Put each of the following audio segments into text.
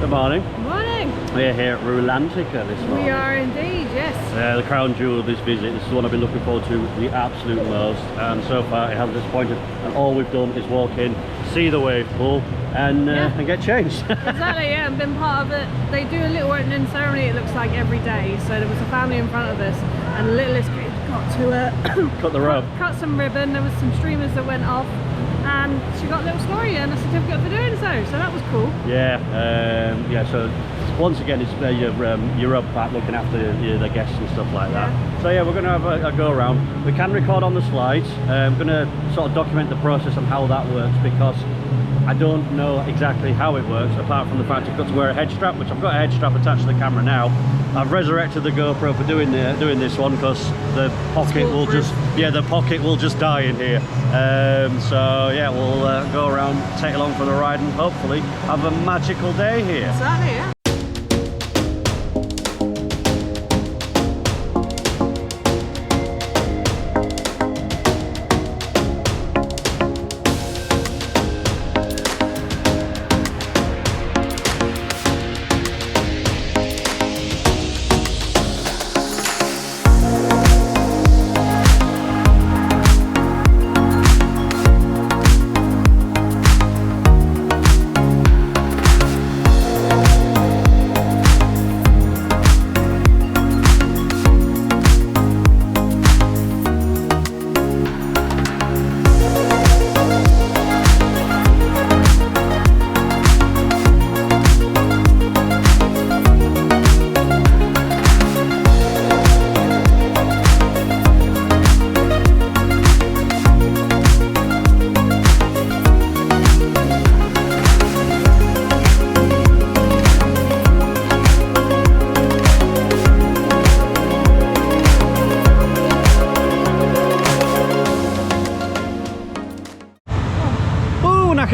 Good morning. Morning. We're here at Rulantica this morning. We are indeed, yes. The crown jewel of this visit. This is the one I've been looking forward to the absolute most, and so far it hasn't disappointed. And all we've done is walk in, see the wave pool, and get changed. Exactly, yeah, and been part of it. They do a little opening ceremony, it looks like, every day. So there was a family in front of us, and the littlest kid got to cut the rope. Cut some ribbon. There was some streamers that went off, and she got a little story and a certificate for doing so. So that was cool. Yeah, so once again it's Europa Park looking after the guests and stuff like that. So yeah, we're going to have a go around. We can record on the slides. I'm going to sort of document the process and how that works, because I don't know exactly how it works, apart from the fact you've got to wear a head strap, which I've got a head strap attached to the camera now. I've resurrected the GoPro for doing this one because the pocket will just die in here. So yeah, we'll go around, take along for the ride, and hopefully have a magical day here. Exactly, yeah.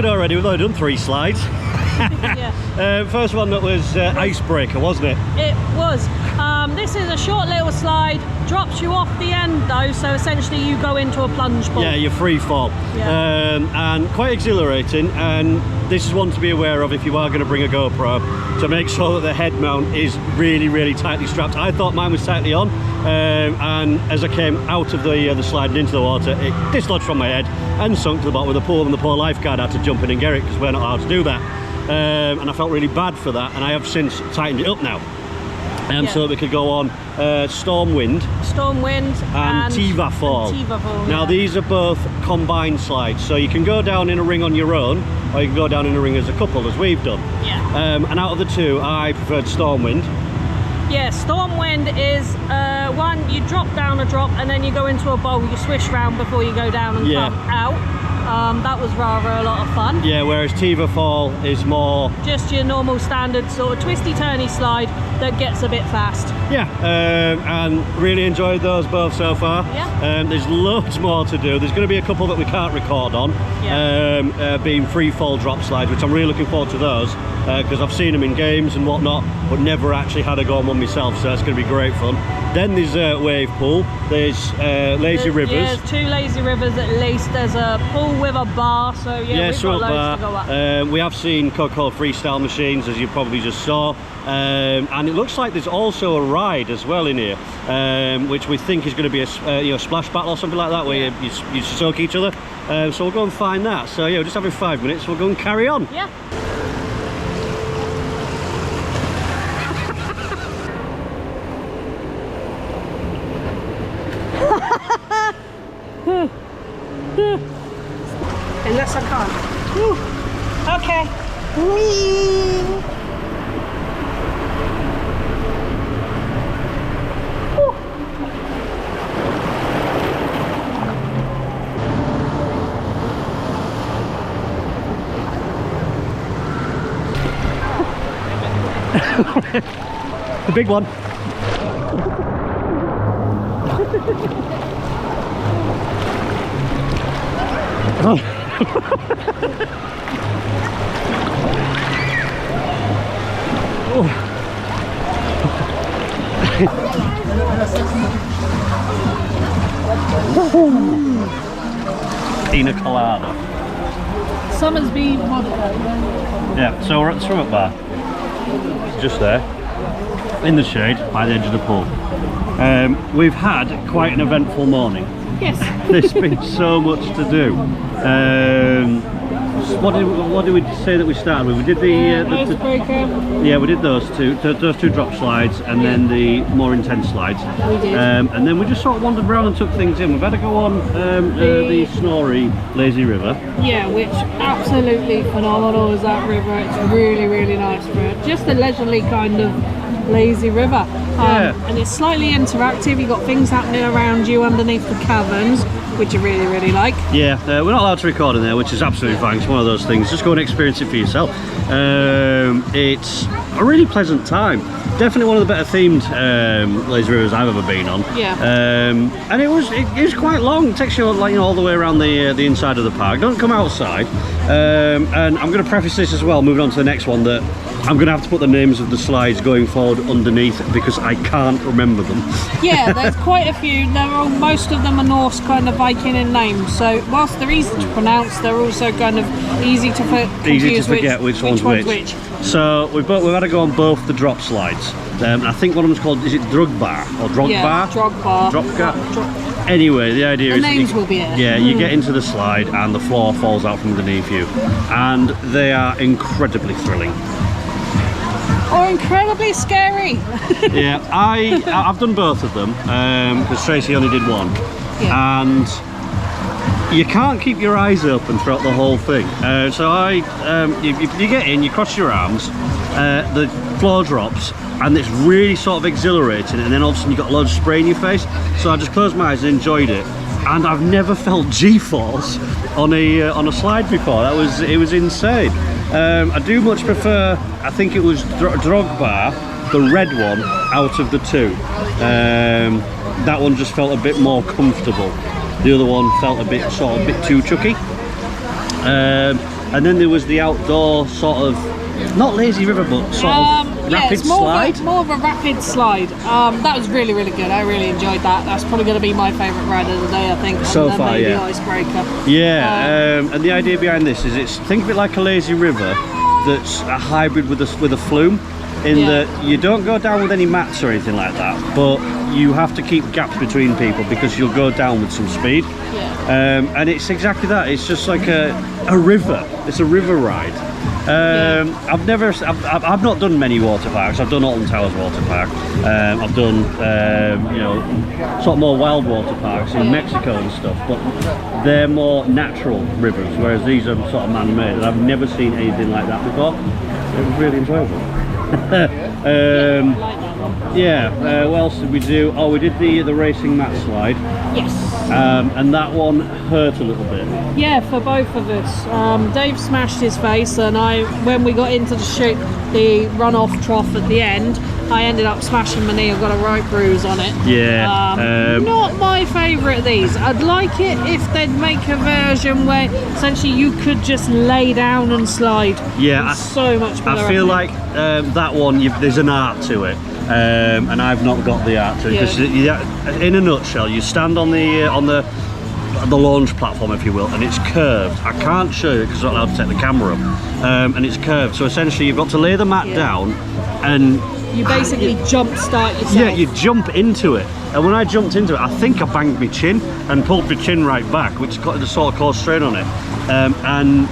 Already, we've only done 3 slides. First one that was icebreaker, wasn't it? It was. This is a short little slide, drops you off the end though, so essentially you go into a plunge pool. Yeah, you're free fall. And quite exhilarating, and this is one to be aware of if you are going to bring a GoPro, to make sure that the head mount is really, really tightly strapped. I thought mine was tightly on, and as I came out of the slide and into the water, it dislodged from my head and sunk to the bottom of the pool, and the poor lifeguard had to jump in and get it because we're not allowed to do that. And I felt really bad for that, and I have since tightened it up now, so that we could go on Storm Wind and Tiva Fall. Now these are both combined slides, so you can go down in a ring on your own, or you can go down in a ring as a couple, as we've done. And out of the two, I preferred Storm Wind. Yeah, Storm Wind is one, you drop down a drop and then you go into a bowl, you swish round before you go down and come out. That was rather a lot of fun. Yeah, whereas Tiva Fall is more just your normal standard sort of twisty turny slide that gets a bit fast. Yeah, and really enjoyed those both so far. There's loads more to do. There's going to be a couple that we can't record on, being free fall drop slides, which I'm really looking forward to those, because I've seen them in games and whatnot, but never actually had a go on one myself, so that's going to be great fun. Then there's wave pool, there's lazy rivers. Yeah, there's 2 lazy rivers at least. There's a pool with a bar, so we've got loads to go up. We have seen Coca-Cola freestyle machines, as you probably just saw, and it looks like there's also a ride as well in here, which we think is going to be a splash battle or something like that, where you soak each other. So we'll go and find that. So yeah, we're just having 5 minutes, we'll go and carry on. Yeah. Unless I can't. Okay. The big one. Pina colada. Summersby vodka. Yeah, so we're at the Summit Bar. just there, in the shade, by the edge of the pool. We've had quite an eventful morning. Yes. There's been so much to do. What did we say that we started with? We did the icebreaker. yeah, we did those two drop slides, and then the more intense slides. We did. And then we just sort of wandered around and took things in. We've had to go on the Snorri Lazy River. Yeah, which absolutely phenomenal is that river. It's really, really nice for it. Just a leisurely kind of lazy river. And it's slightly interactive. You've got things happening around you underneath the caverns, which I really, really like. Yeah, we're not allowed to record in there, which is absolutely fine. It's one of those things. Just go and experience it for yourself. It's a really pleasant time. Definitely one of the better themed lazy rivers I've ever been on. Yeah. And it was quite long. It takes you like all the way around the inside of the park. Don't come outside. And I'm going to preface this as well, moving on to the next one, that I'm going to have to put the names of the slides going forward underneath because I can't remember them. Yeah, there's quite a few. Most of them are Norse kind of Viking in names. So whilst they're easy to pronounce, they're also kind of easy to forget which one's which. So we've had to go on both the drop slides. I think one of them's called, is it Drugbar or Drogbar? Yeah, Drogbar. Dropka. Anyway, the idea is names will be it. Yeah, you get into the slide and the floor falls out from underneath you, and they are incredibly thrilling. Or incredibly scary. Yeah, I've done both of them because Tracy only did one, and you can't keep your eyes open throughout the whole thing. So you get in, you cross your arms, the floor drops, and it's really sort of exhilarating, and then all of a sudden you've got loads of spray in your face. So I just closed my eyes and enjoyed it, and I've never felt G-force on a slide before. It was insane. I do much prefer, I think it was Drogbar, the red one, out of the two. That one just felt a bit more comfortable. The other one felt a bit too chucky. And then there was the outdoor sort of, not lazy river, but sort of rapid slide. More of a rapid slide. That was really, really good. I really enjoyed that. That's probably going to be my favourite ride of the day, I think. So far, maybe yeah. Icebreaker. Yeah, and the idea behind this is think of it like a lazy river that's a hybrid with a flume, in that you don't go down with any mats or anything like that, but you have to keep gaps between people because you'll go down with some speed. And it's exactly that. It's just like a river. It's a river ride. I've not done many water parks. I've done Alton Towers water park. I've done sort of more wild water parks in Mexico and stuff, but they're more natural rivers, whereas these are sort of man-made, and I've never seen anything like that before. It was really enjoyable. What else did we do? Oh, we did the racing mat slide. Yes. And that one hurt a little bit. Yeah, for both of us. Dave smashed his face, and when we got into the runoff trough at the end, I ended up smashing my knee. I've got a right bruise on it. Yeah. Not my favourite of these. I'd like it if they'd make a version where essentially you could just lay down and slide. Yeah. So much better. I feel like that one, there's an art to it. And I've not got the art to it, because in a nutshell, you stand on the launch platform, if you will, and it's curved. I can't show you because I'm not allowed to take the camera up, and it's curved. So essentially, you've got to lay the mat down, and you basically jump start yourself. Yeah, you jump into it. And when I jumped into it, I think I banged my chin and pulled my chin right back, which got the sort of caused strain on it. And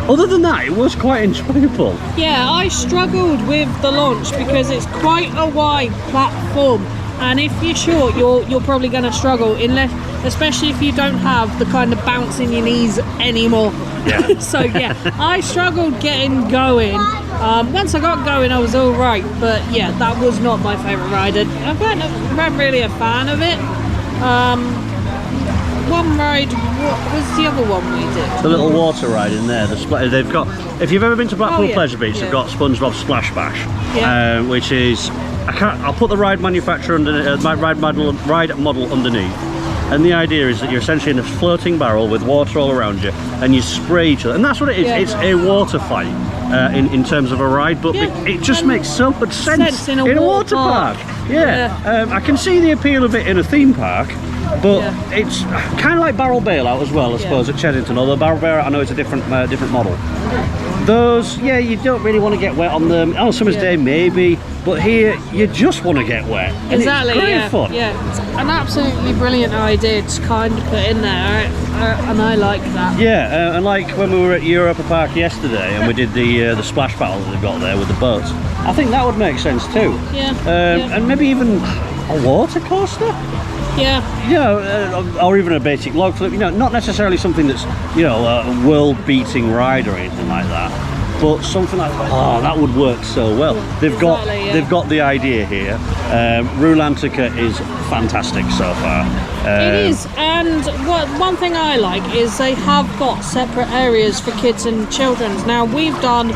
other than that, it was quite enjoyable. Yeah, I struggled with the launch because it's quite a wide platform, and if you're short, you're probably going to struggle, especially if you don't have the kind of bounce in your knees anymore. Yeah. So yeah, I struggled getting going. Once I got going, I was all right, but yeah, that was not my favourite ride. I'm not really a fan of it. One ride, what was the other one we did? The little water ride in there. They've got, if you've ever been to Blackpool Pleasure Beach, they've got SpongeBob Splash Bash, which is, I'll put the ride manufacturer under, my ride model underneath. And the idea is that you're essentially in a floating barrel with water all around you, and you spray each other, and that's what it is. It's a water fight in terms of a ride, but it just makes so much sense in a water park. I can see the appeal of it in a theme park, but it's kind of like Barrel Bailout as well, I suppose, at Chedington. Although Barrel Bailout, I know it's a different model. Those, yeah, you don't really want to get wet on them. On a summer's day, maybe, but here you just want to get wet. And Exactly. it's great Yeah. fun. Yeah. It's an absolutely brilliant idea to kind of put in there, and I like that. Yeah, and like when we were at Europa Park yesterday and we did the splash battle that they've got there with the boats, I think that would make sense too. Yeah. And maybe even a water coaster. Yeah. You know, or even a basic log flip. You know, not necessarily something that's, you know, a world-beating ride or anything like that, but something like, oh, that would work so well. They've got the idea here. Rulantica is fantastic so far. It is, and one thing I like is they have got separate areas for kids and children's. Now we've done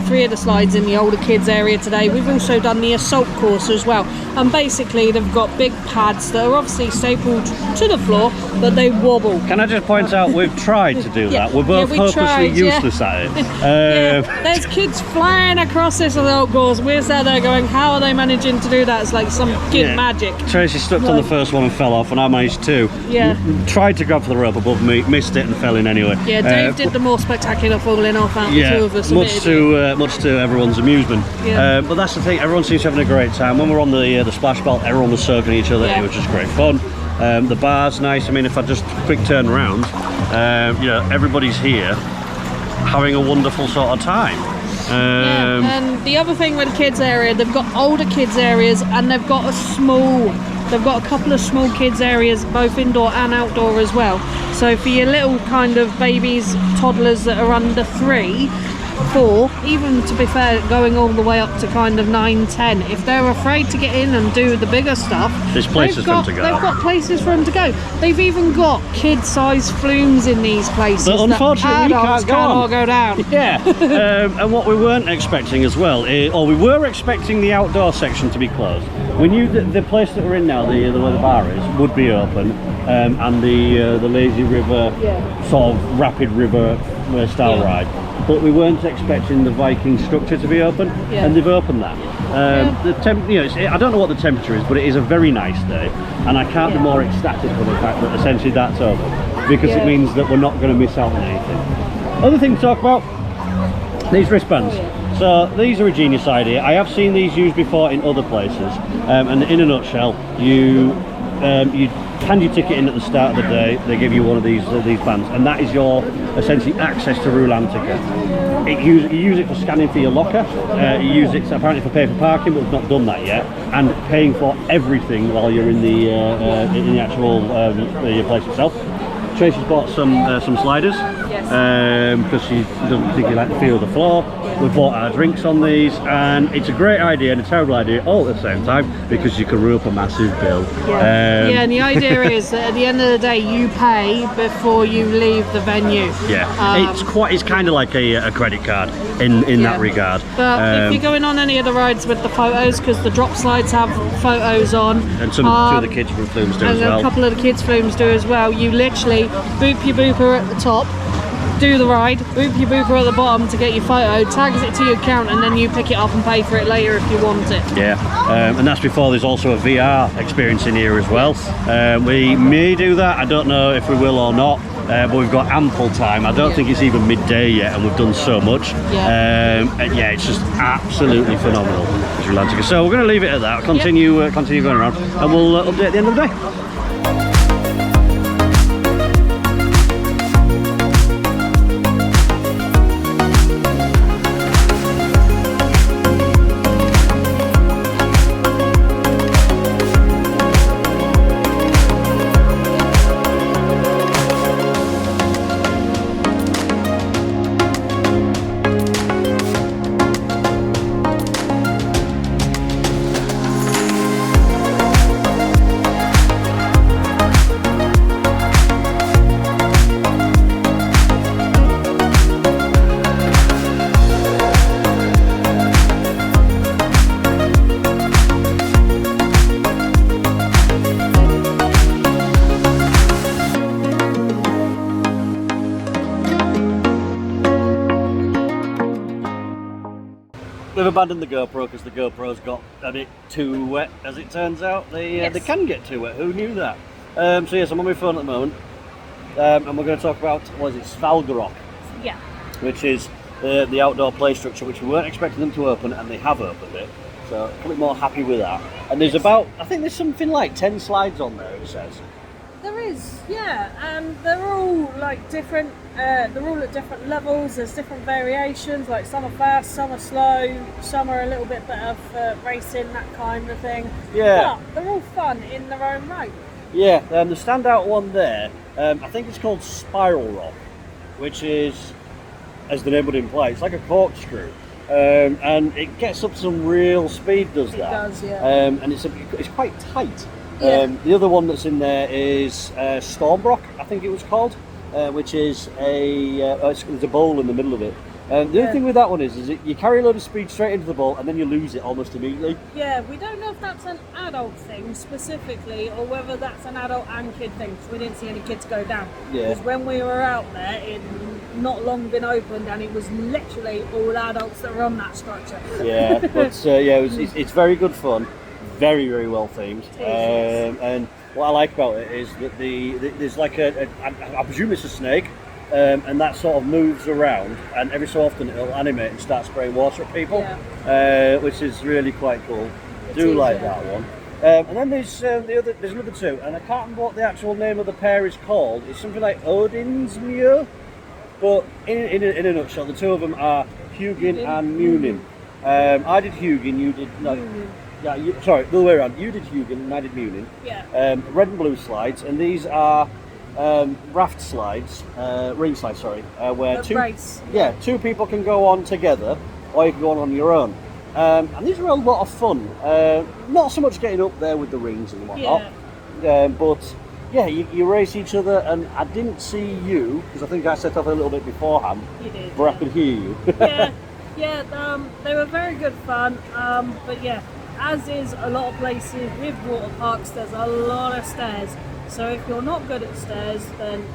3 of the slides in the older kids area today. We've also done the assault course as well, and basically they've got big pads that are obviously stapled to the floor, but they wobble. Can I just point out, we've tried to do Yeah, that. We're both we hopelessly tried, useless at it. Yeah, there's kids flying across this assault course. We're sat there going, how are they managing to do that? It's like some kid magic. Tracy stepped on the first one and fell off, and I managed to. Yeah. Tried to grab for the rope above me, missed it and fell in anyway. Yeah, Dave did the more spectacular falling off out of the two of us. Much to everyone's amusement. Yeah. But that's the thing, everyone seems to be having a great time. When we're on the splash belt, everyone was circling each other. Yeah. It was just great fun. The bar's nice. I mean, if I just quick turn around, you know, everybody's here having a wonderful sort of time. Yeah, and the other thing with the kids area, they've got older kids areas, and they've got a couple of small kids areas, both indoor and outdoor as well. So for your little kind of babies, toddlers that are under 3, 4, even to be fair, going all the way up to kind of 9, 10, if they're afraid to get in and do the bigger stuff, there's places for them to go. They've got places for them to go. They've even got kid-sized flumes in these places But unfortunately, we adults can't go on. go down. Yeah, and what we weren't expecting as well, or we were expecting the outdoor section to be closed. We knew that the place that we're in now, where the bar is, would be open, and the lazy river, sort of rapid river style ride. But we weren't expecting the Viking structure to be open, and they've opened that. The I don't know what the temperature is, but it is a very nice day, and I can't be more ecstatic for the fact that essentially that's open, because it means that we're not going to miss out on anything. Other thing to talk about, these wristbands. So these are a genius idea. I have seen these used before in other places, and in a nutshell, you hand your ticket in at the start of the day. They give you one of these bands, and that is your essentially access to Rulantica. You use it for scanning for your locker. You use it apparently for paying for parking, but we've not done that yet. And paying for everything while you're in the actual your place itself. Tracy's bought some sliders because she doesn't particularly like the feel of the floor. We've bought our drinks on these, and it's a great idea and a terrible idea all at the same time, because you can run up a massive bill. And the idea is that at the end of the day you pay before you leave the venue. It's kind of like a credit card in that regard. But if you're going on any of the rides with the photos, because the drop slides have photos on, and two of the kids from Flumes do as well, and a couple of the kids Flumes do as well, you literally boop your booper at the top, do the ride, boop your booper at the bottom to get your photo, tags it to your account, and then you pick it up and pay for it later if you want it. And that's before there's also a VR experience in here as well. We may do that, I don't know if we will or not, but we've got ample time. I don't think it's even midday yet, and we've done so much. It's just absolutely phenomenal, Rulantica. So we're going to leave it at that, continue going around, and we'll update at the end of the day. We've abandoned the GoPro because the GoPro's got a bit too wet, as it turns out. They can get too wet, who knew that? So yes, I'm on my phone at the moment, and we're going to talk about, what is it, Svalgarok? Yeah. Which is the outdoor play structure, which we weren't expecting them to open, and they have opened it. So a bit more happy with that. And there's about, I think there's something like 10 slides on there, it says. There is, yeah, and they're all like different. They're all at different levels. There's different variations. Like some are fast, some are slow, some are a little bit better for racing, that kind of thing. Yeah. But they're all fun in their own right. Yeah, the standout one there, I think it's called Spiral Rock, which is, as the name would imply, it's like a corkscrew. And it gets up to some real speed, does that? It does, yeah. And it's quite tight. Yeah. The other one that's in there is Stormbrock, I think it was called, which is there's a bowl in the middle of it. The other thing with that one is you carry a load of speed straight into the bowl and then you lose it almost immediately. Yeah, we don't know if that's an adult thing specifically or whether that's an adult and kid thing, because we didn't see any kids go down. Yeah. Because when we were out there, it not long been opened and it was literally all adults that were on that structure. Yeah, but it's very good fun, very, very well themed. And what I like about it is that there's like I presume it's a snake. And that sort of moves around, and every so often it'll animate and start spraying water at people, which is really quite cool. That one. And then there's another two, and I can't remember what the actual name of the pair is called. It's something like Odin's Muir, but in a nutshell, the two of them are Hugin and Munin. I did Hugin, you did sorry, the other way around. You did Hugin and I did Munin. Yeah. Red and blue slides, and these are raft slides, ring slides, sorry, where two people can go on together, or you can go on your own. And these are a lot of fun. Not so much getting up there with the rings and whatnot, but yeah, you race each other. And I didn't see you because I think I set off a little bit beforehand, you did, but I could hear you. They were very good fun. But yeah, as is a lot of places with water parks, there's a lot of stairs. So if you're not good at stairs, then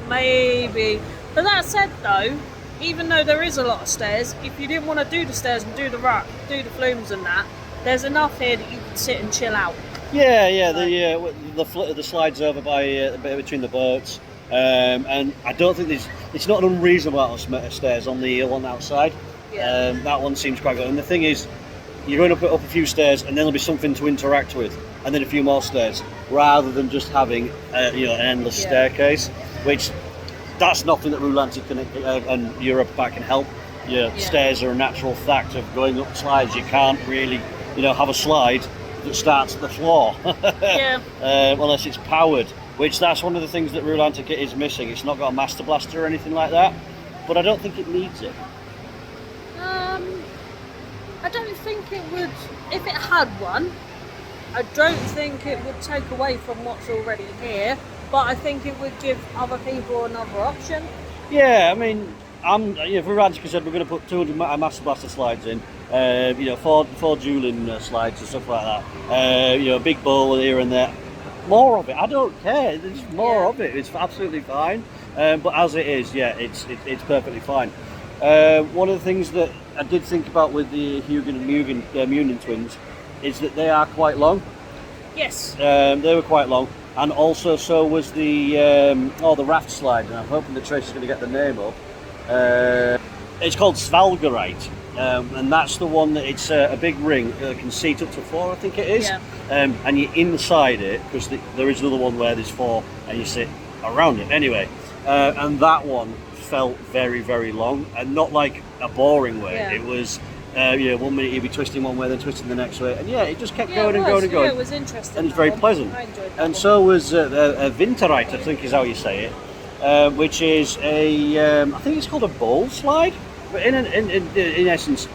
maybe. But that said though, even though there is a lot of stairs, if you didn't want to do the stairs and do the flumes and that, there's enough here that you can sit and chill out. The slides over by between the boats, and I don't think it's not an unreasonable amount of stairs on the one outside. Yeah. That one seems quite good, and the thing is, you're going up a few stairs, and then there'll be something to interact with, and then a few more stairs, rather than just having an endless staircase. Which that's nothing that Rulantica and Europa Park can help. Stairs are a natural fact of going up slides. You can't really, have a slide that starts at the floor, unless it's powered. Which that's one of the things that Rulantica is missing. It's not got a master blaster or anything like that, but I don't think it needs it. I don't think it would, if it had one, I don't think it would take away from what's already here, but I think it would give other people another option. Yeah, I mean, Rulantica said we're going to put 200 Master Blaster slides in, four dueling slides and stuff like that, a big bowl here and there. More of it, I don't care, there's more of it, it's absolutely fine, but as it is, it's perfectly fine. One of the things that I did think about with the Hugin and Munin twins is that they are quite long. Yes. They were quite long, and also so was the raft slide, and I'm hoping that Tracy's going to get the name up. It's called Svalgarite, and that's the one that it's a big ring that can seat up to 4, I think it is. Yeah. And you're inside it, because there is another one where there's 4, and you sit around it. Anyway, and that one felt very, very long, and not like a boring way. Yeah. It was, 1 minute you'd be twisting one way, then twisting the next way, and it just kept going and going and going. Yeah, it was interesting. And it's very pleasant. I enjoyed that and one. so was Winterreiter, I think is how you say it, which is I think it's called a bowl slide, but in essence,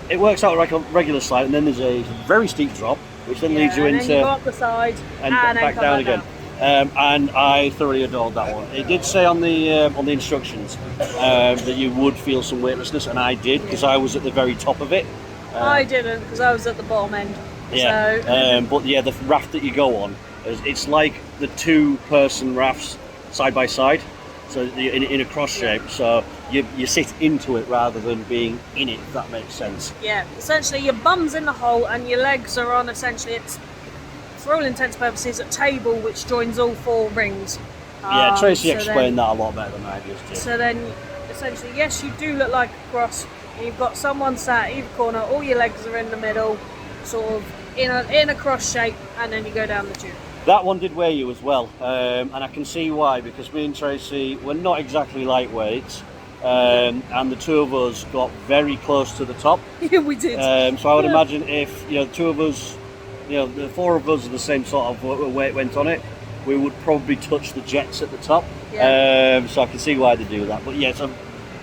it works out like a regular slide, and then there's a very steep drop, which then leads you into. And then you go up the side and back down again. And I thoroughly adored that one. It did say on the instructions that you would feel some weightlessness, and I did, because I was at the very top of it. I didn't, because I was at the bottom end. Yeah. So. But the raft that you go on, it's like the 2-person rafts side by side, so in a cross shape. So you sit into it rather than being in it. If that makes sense. Yeah. Essentially, your bum's in the hole and your legs are on. Essentially, it's, for all intents and purposes, a table which joins all 4 rings. Tracy explained that a lot better than I just did. So then, essentially, yes, you do look like a cross. You've got someone sat either corner, all your legs are in the middle, sort of in a cross shape, and then you go down the tube. That one did weigh you as well, and I can see why, because me and Tracy were not exactly lightweights, and the two of us got very close to the top. Yeah, we did. So I would imagine if the two of us, the four of us are the same sort of weight went on it, we would probably touch the jets at the top. Yeah. So I can see why they do that. But yeah, it's a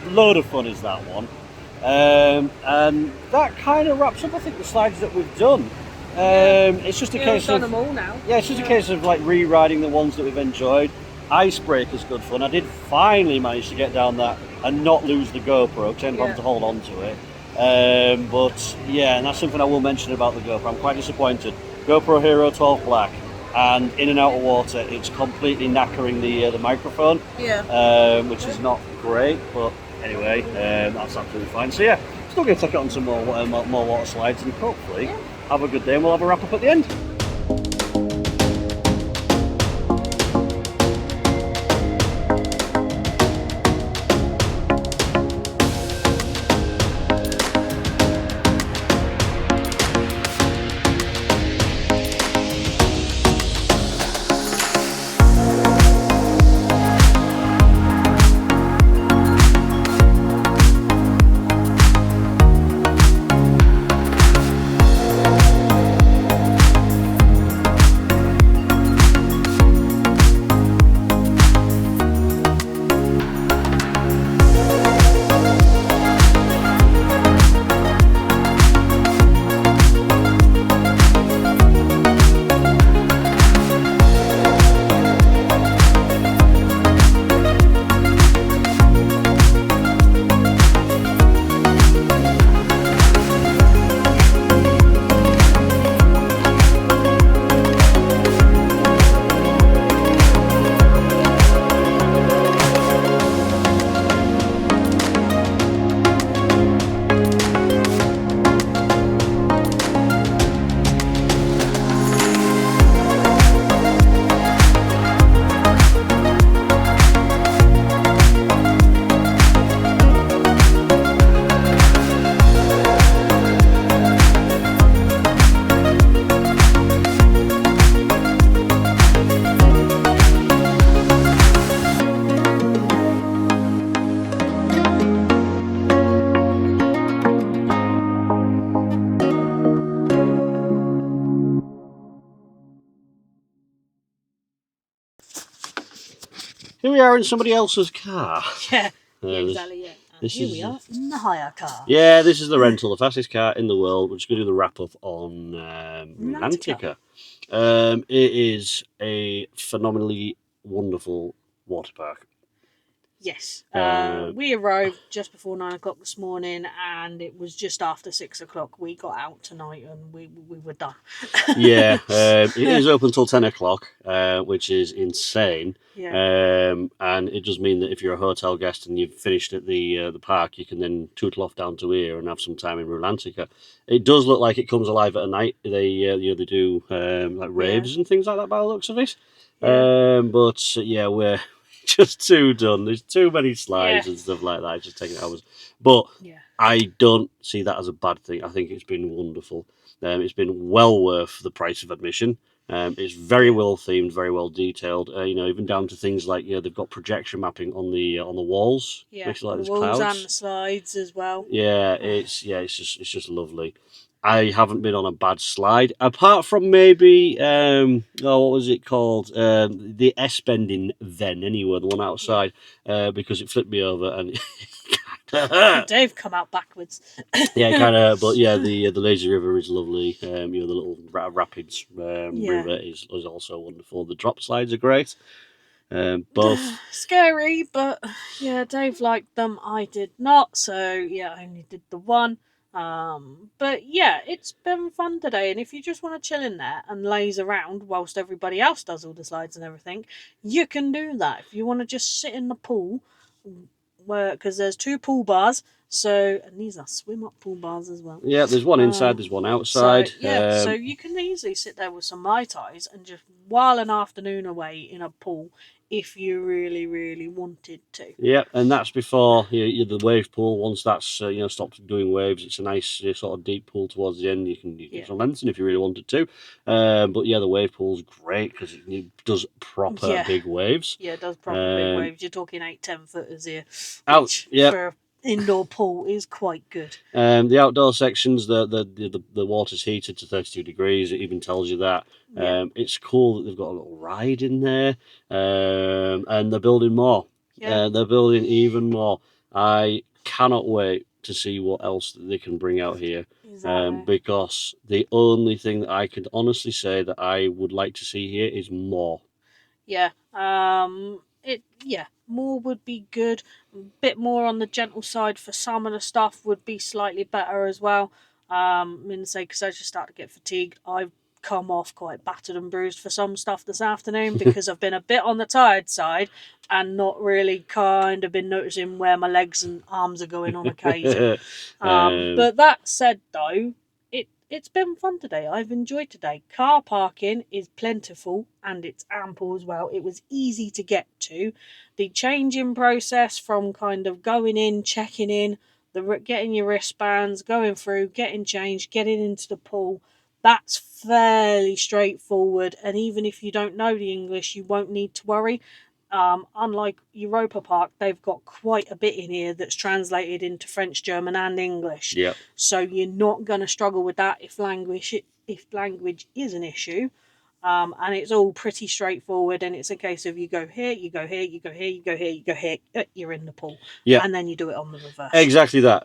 load of fun is that one. And that kind of wraps up, I think, the slides that we've done. It's just a case we've done of them all now. Yeah, it's just a case of like re-riding the ones that we've enjoyed. Icebreaker's good fun. I did finally manage to get down that and not lose the GoPro because I ended up having to hold on to it. But yeah, and that's something I will mention about the GoPro. I'm quite disappointed. GoPro Hero 12 Black, and in and out of water, it's completely knackering the microphone. Yeah. Which is not great, but anyway, that's absolutely fine. So yeah, still going to take it on some more water slides and hopefully have a good day, and we'll have a wrap up at the end. Here we are in somebody else's car. Yeah. Exactly. Yeah. And here we are in the hire car. Yeah, this is the rental, the fastest car in the world. We're just going to do the wrap up on Rulantica. Rulantica. It is a phenomenally wonderful water park. Yes. We arrived just before 9 o'clock this morning, and it was just after 6 o'clock. We got out tonight, and we were done. Yeah, it is open till 10 o'clock, which is insane. Yeah. And it does mean that if you're a hotel guest and you've finished at the park, you can then tootle off down to here and have some time in Rulantica. It does look like it comes alive at night. They they do like raves and things like that by the looks of it. Yeah. But yeah, we're just too done. There's too many slides and stuff like that. It's just taking hours. But I don't see that as a bad thing. I think it's been wonderful. It's been well worth the price of admission. It's very well themed, very well detailed. Even down to things like they've got projection mapping on the walls. Yeah, makes it like the there's walls clouds. and the slides as well. Yeah, it's just lovely. I haven't been on a bad slide, apart from maybe what was it called? The S bending then anyway, the one outside, because it flipped me over and Dave come out backwards. Yeah, kind of. But yeah, the lazy river is lovely. The little rapids river is also wonderful. The drop slides are great. Both scary, but yeah, Dave liked them. I did not, so yeah, I only did the one. But yeah, it's been fun today, and if you just want to chill in there and laze around whilst everybody else does all the slides and everything, you can do that. If you want to just sit in the pool, because there's 2 pool bars, and these are swim up pool bars as well. Yeah, there's one inside, there's one outside. So you can easily sit there with some Mai Tais and just while an afternoon away in a pool if you really, really wanted to. Yeah, and that's before the wave pool. Once that's stops doing waves, it's a nice sort of deep pool towards the end. You can give some length if you really wanted to. But yeah, the wave pool's great because it does proper big waves. Yeah, it does proper big waves. You're talking 8-10 footers here, Out, which yeah. for an indoor pool is quite good. The outdoor sections, the water's heated to 32 degrees. It even tells you that. It's cool that they've got a little ride in there, and they're building more. They're building even more. I cannot wait to see what else they can bring out here. Because the only thing that I can honestly say that I would like to see here is more. More would be good. A bit more on the gentle side for some of the stuff would be slightly better as well. Because I just start to get fatigued. I've come off quite battered and bruised for some stuff this afternoon because I've been a bit on the tired side and not really kind of been noticing where my legs and arms are going on occasion. But that said, though, it's been fun today. I've enjoyed today. Car parking is plentiful and it's ample as well. It was easy to get to. The changing process from kind of going in, checking in, getting your wristbands, going through, getting changed, getting into the pool, that's fairly straightforward. And even if you don't know the English, you won't need to worry. Unlike Europa Park, they've got quite a bit in here that's translated into French, German, and English. Yep. So you're not going to struggle with that if language is an issue. And it's all pretty straightforward, and it's a case of you go here, you go here, you go here, you go here, you go here, you're in the pool. Yeah. And then you do it on the reverse. Exactly that.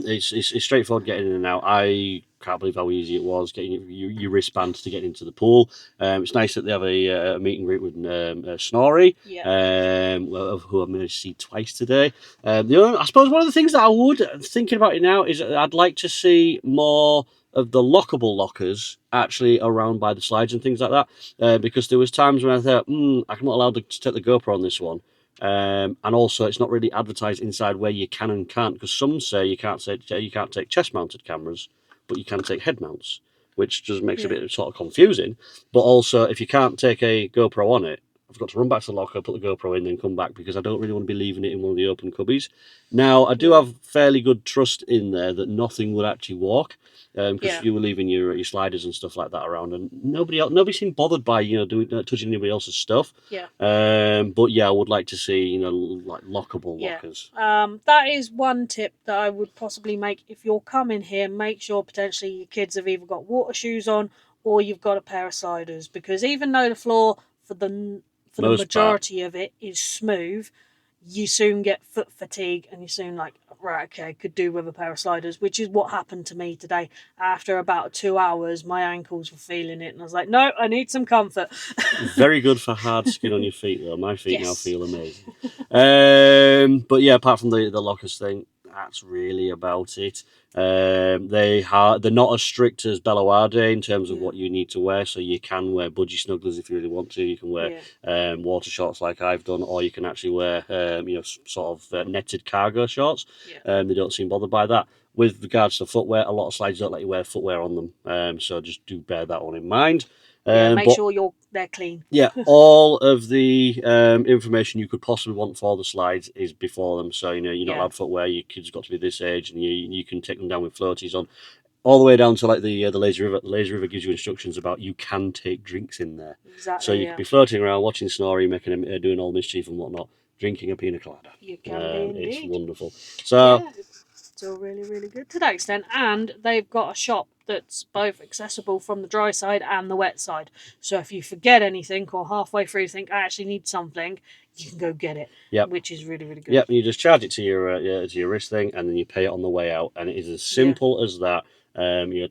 It's straightforward getting in and out. I can't believe how easy it was getting your wristbands to get into the pool. It's nice that they have a meet and greet with Snorri, who I've managed to see twice today. I suppose one of the things that I would, thinking about it now, is I'd like to see more of the lockable lockers actually around by the slides and things like that, because there was times when I thought, I'm not allowed to take the GoPro on this one. And also, it's not really advertised inside where you can and can't, because some say you can't take chest-mounted cameras, but you can take head mounts, which just makes it a bit sort of confusing. But also, if you can't take a GoPro on it, I've got to run back to the locker, put the GoPro in, then come back, because I don't really want to be leaving it in one of the open cubbies. Now, I do have fairly good trust in there that nothing would actually walk, because you were leaving your sliders and stuff like that around, and nobody seemed bothered by touching anybody else's stuff. But yeah, I would like to see like lockable lockers. That is one tip that I would possibly make if you're coming here. Make sure potentially your kids have either got water shoes on or you've got a pair of sliders, because even though the floor for the majority of it is smooth, you soon get foot fatigue and you're soon like, right, okay, could do with a pair of sliders, which is what happened to me today. After about 2 hours, my ankles were feeling it and I was like, no, I need some comfort. Very good for hard skin on your feet though. My feet now feel amazing. But yeah, apart from the lockers thing, that's really about it. They're not as strict as Belloarde in terms of what you need to wear, so you can wear budgie snugglers if you really want to. You can wear water shorts like I've done, or you can actually wear sort of netted cargo shorts. They don't seem bothered by that. With regards to footwear, a lot of slides don't let you wear footwear on them, so just do bear that one in mind. Make sure they're clean. Yeah, all of the information you could possibly want for the slides is before them. So you're not allowed footwear. Your kids got to be this age, and you can take them down with floaties on, all the way down to like the lazy river. The lazy river gives you instructions about you can take drinks in there. Exactly. So you could be floating around, watching Snorri, making him doing all mischief and whatnot, drinking a pina colada. You can be It's indeed. wonderful. So. It's all really, really good to that extent. And they've got a shop that's both accessible from the dry side and the wet side. So if you forget anything or halfway through think, I actually need something, you can go get it. Which is really, really good. Yep, you just charge it to your wrist thing, and then you pay it on the way out. And it is as simple as that.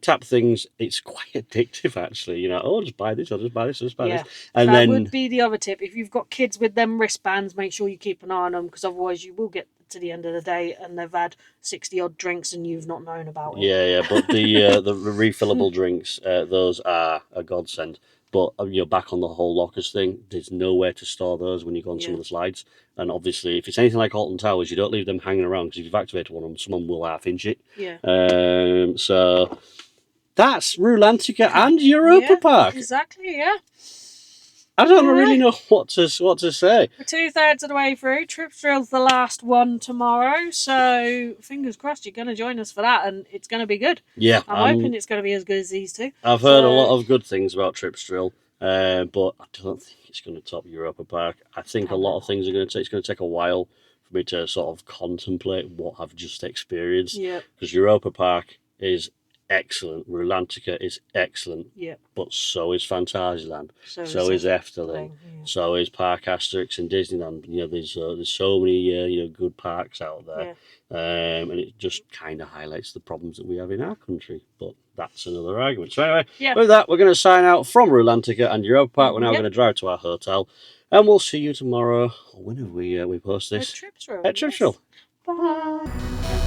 Tap things. It's quite addictive, actually. Just buy this, I'll just buy this, I'll just buy this. And that would be the other tip. If you've got kids with them wristbands, make sure you keep an eye on them, because otherwise you will get to the end of the day and they've had 60 odd drinks and you've not known about it. Yeah, but the refillable drinks, those are a godsend. But back on the whole lockers thing, there's nowhere to store those when you go on some of the slides. And obviously, if it's anything like Alton Towers, you don't leave them hanging around, because if you've activated one of them, someone will half-inch it. So that's Rulantica and Europa Park. Exactly, I don't really know what to say. We're 2/3 of the way through. Trips Drill's the last one tomorrow, so fingers crossed you're going to join us for that, and it's going to be good. Yeah, I'm hoping it's going to be as good as these two. I've heard a lot of good things about Trips Drill, but I don't think it's going to top Europa Park. I think a lot of things are going to take. It's going to take a while for me to sort of contemplate what I've just experienced. Yeah. Because Europa Park is excellent, Rulantica is excellent, Yeah. but so is Fantasyland, So is Efteling, yeah. so is Park Asterix and Disneyland. You know, there's so many good parks out there, and it just kind of highlights the problems that we have in our country. But that's another argument. So anyway, with that, we're going to sign out from Rulantica and Europa Park. We're now going to drive to our hotel, and we'll see you tomorrow. Whenever we post this Trips Drill. at Trips Drill. Bye.